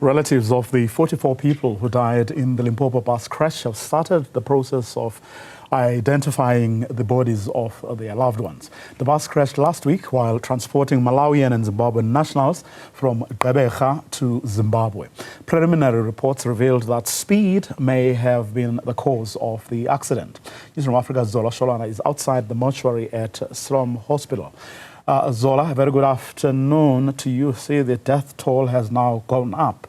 Relatives of the 44 people who died in the Limpopo bus crash have started the process of identifying the bodies of their loved ones. The bus crashed last week while transporting Malawian and Zimbabwean nationals from Gqeberha to Zimbabwe. Preliminary reports revealed that speed may have been the cause of the accident. Newzroom Afrika's Zola Sholwana is outside the mortuary at Siloam Hospital. Zola, a very good afternoon to you. See, the death toll has now gone up.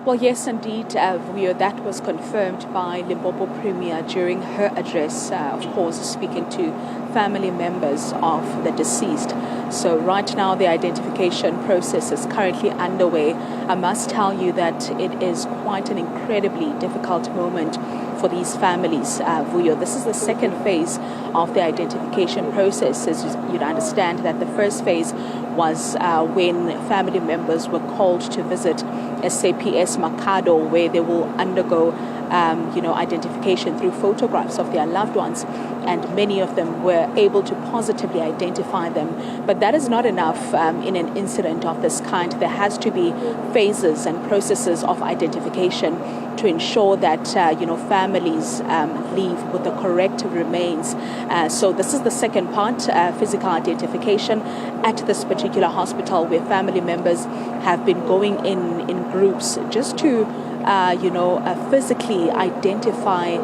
Well, yes, indeed, that was confirmed by Limpopo Premier during her address, of course, speaking to family members of the deceased. So right now, the identification process is currently underway. I must tell you that it is quite an incredibly difficult moment for these families. This is the second phase of the identification process. As you'd understand that the first phase was when family members were called to visit SAPS Makado, where they will undergo identification through photographs of their loved ones, and many of them were able to positively identify them. But that is not enough in an incident of this kind. There has to be phases and processes of identification to ensure that families leave with the correct remains. So this is the second part, physical identification at this particular hospital, where family members have been going in groups just to physically identify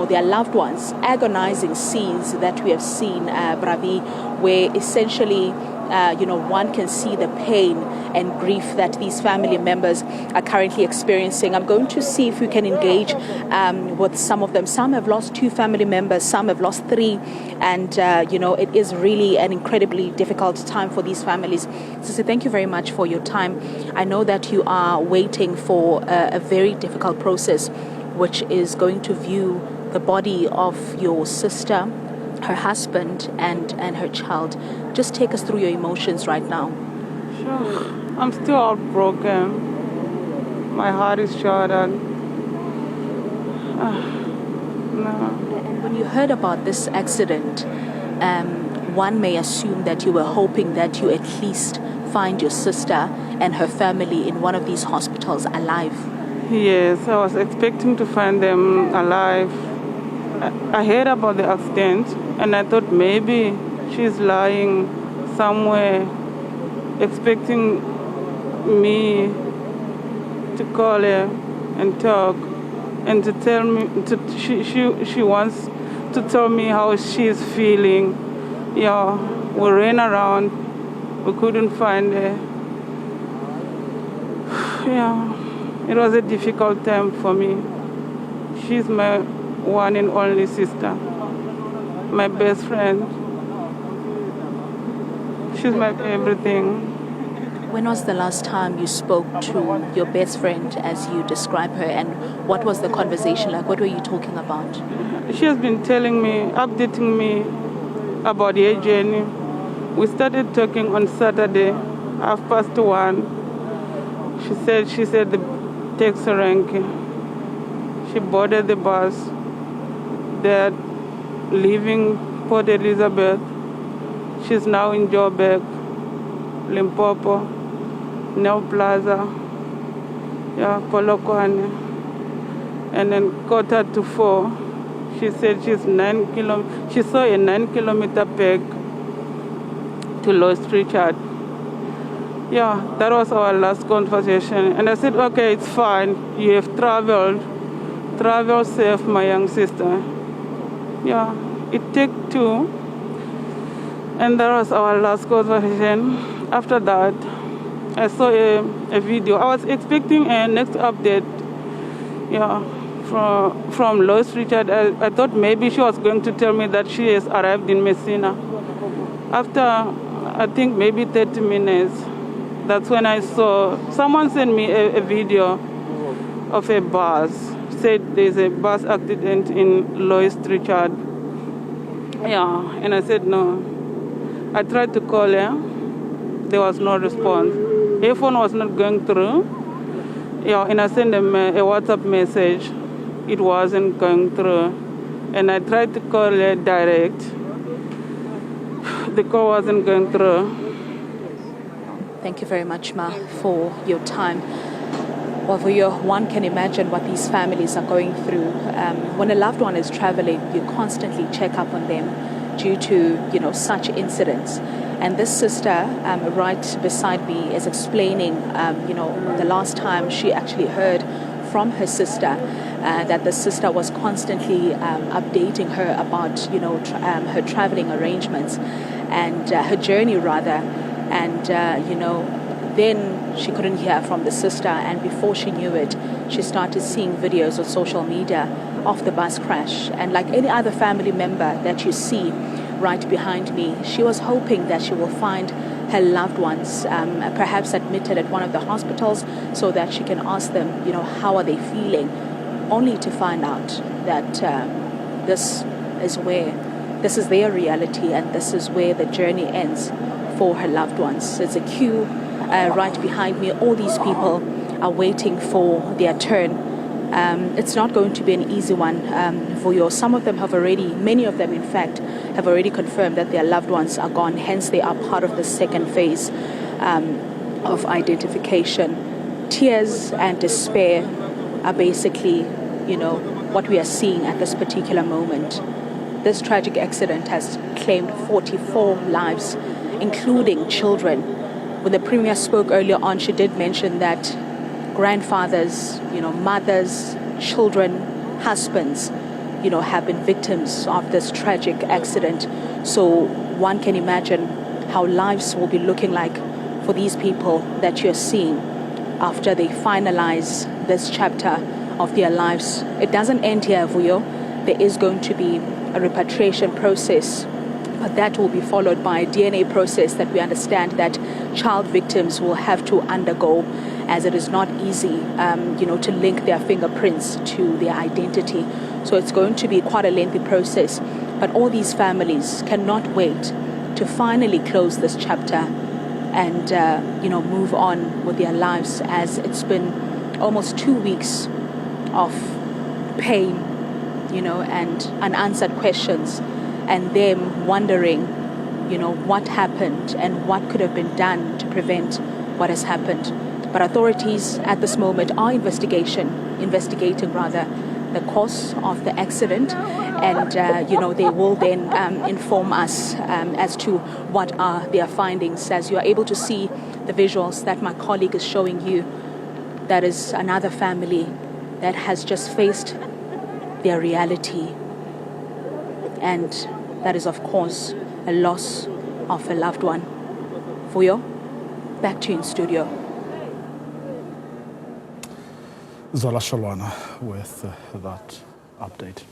their loved ones. Agonizing scenes that we have seen, Bravi, where essentially one can see the pain and grief that these family members are currently experiencing. I'm going to see if we can engage with some of them. Some have lost 2 family members, some have lost 3, and it is really an incredibly difficult time for these families. So thank you very much for your time. I know that you are waiting for a very difficult process, which is going to view the body of your sister, her husband, and her child. Just take us through your emotions right now. Sure. I'm still heartbroken. My heart is shattered. No. And when you heard about this accident, one may assume that you were hoping that you at least find your sister and her family in one of these hospitals alive. Yes, I was expecting to find them alive. I heard about the accident and I thought maybe she's lying somewhere, expecting me to call her and talk and to tell me, she wants to tell me how she's feeling. Yeah, we ran around, we couldn't find her. Yeah, it was a difficult time for me. She's my one and only sister, my best friend. She's my everything. When was the last time you spoke to your best friend, as you describe her, and what was the conversation like? What were you talking about? She has been telling me, updating me about her journey. We started talking on Saturday, 1:30. She said the taxi rank. She boarded the bus. They're leaving Port Elizabeth. She's now in Joburg, Limpopo, Neo Plaza, Polokwane. And then 3:45, she said she saw a 9-kilometer peg to Lost Richard. Yeah, that was our last conversation. And I said, okay, it's fine. You have traveled. Travel safe, my young sister. Yeah, it took 2. And that was our last conversation. After that, I saw a video. I was expecting a next update, from Lost Richard. I thought maybe she was going to tell me that she has arrived in Messina. After, I think, maybe 30 minutes, that's when I saw, someone sent me a video of a bus. Said there's a bus accident in Lost Richard. Yeah, and I said no. I tried to call her. There was no response. Her phone was not going through. Yeah, and I sent them a WhatsApp message. It wasn't going through. And I tried to call her direct. the call wasn't going through. Thank you very much, Ma, for your time. Well, one can imagine what these families are going through. When a loved one is traveling, you constantly check up on them due to, such incidents. And this sister right beside me is explaining, the last time she actually heard from her sister that the sister was constantly updating her about, her traveling arrangements and her journey rather. And, then she couldn't hear from the sister, and before she knew it, she started seeing videos on social media of the bus crash. And like any other family member that you see right behind me, she was hoping that she will find her loved ones, perhaps admitted at one of the hospitals, so that she can ask them, how are they feeling, only to find out that this is their reality, and this is where the journey ends for her loved ones. There's a queue right behind me. All these people are waiting for their turn. It's not going to be an easy one for you. Some of them many of them in fact, have already confirmed that their loved ones are gone. Hence, they are part of the second phase of identification. Tears and despair are basically, what we are seeing at this particular moment. This tragic accident has claimed 44 lives, including children. When the Premier spoke earlier on, she did mention that grandfathers, mothers, children, husbands, have been victims of this tragic accident. So one can imagine how lives will be looking like for these people that you're seeing after they finalize this chapter of their lives. It doesn't end here, Vuyo. There is going to be a repatriation process, but that will be followed by a DNA process that we understand that child victims will have to undergo, as it is not easy, to link their fingerprints to their identity. So it's going to be quite a lengthy process. But all these families cannot wait to finally close this chapter and, move on with their lives, as it's been almost 2 weeks of pain, and unanswered questions, and them wondering, what happened and what could have been done to prevent what has happened. But authorities at this moment are investigating the cause of the accident, and they will then inform us as to what are their findings. As you are able to see the visuals that my colleague is showing you, that is another family that has just faced their reality, and that is of course a loss of a loved one. Vuyo, back to you in studio. Zola Sholwana with that update.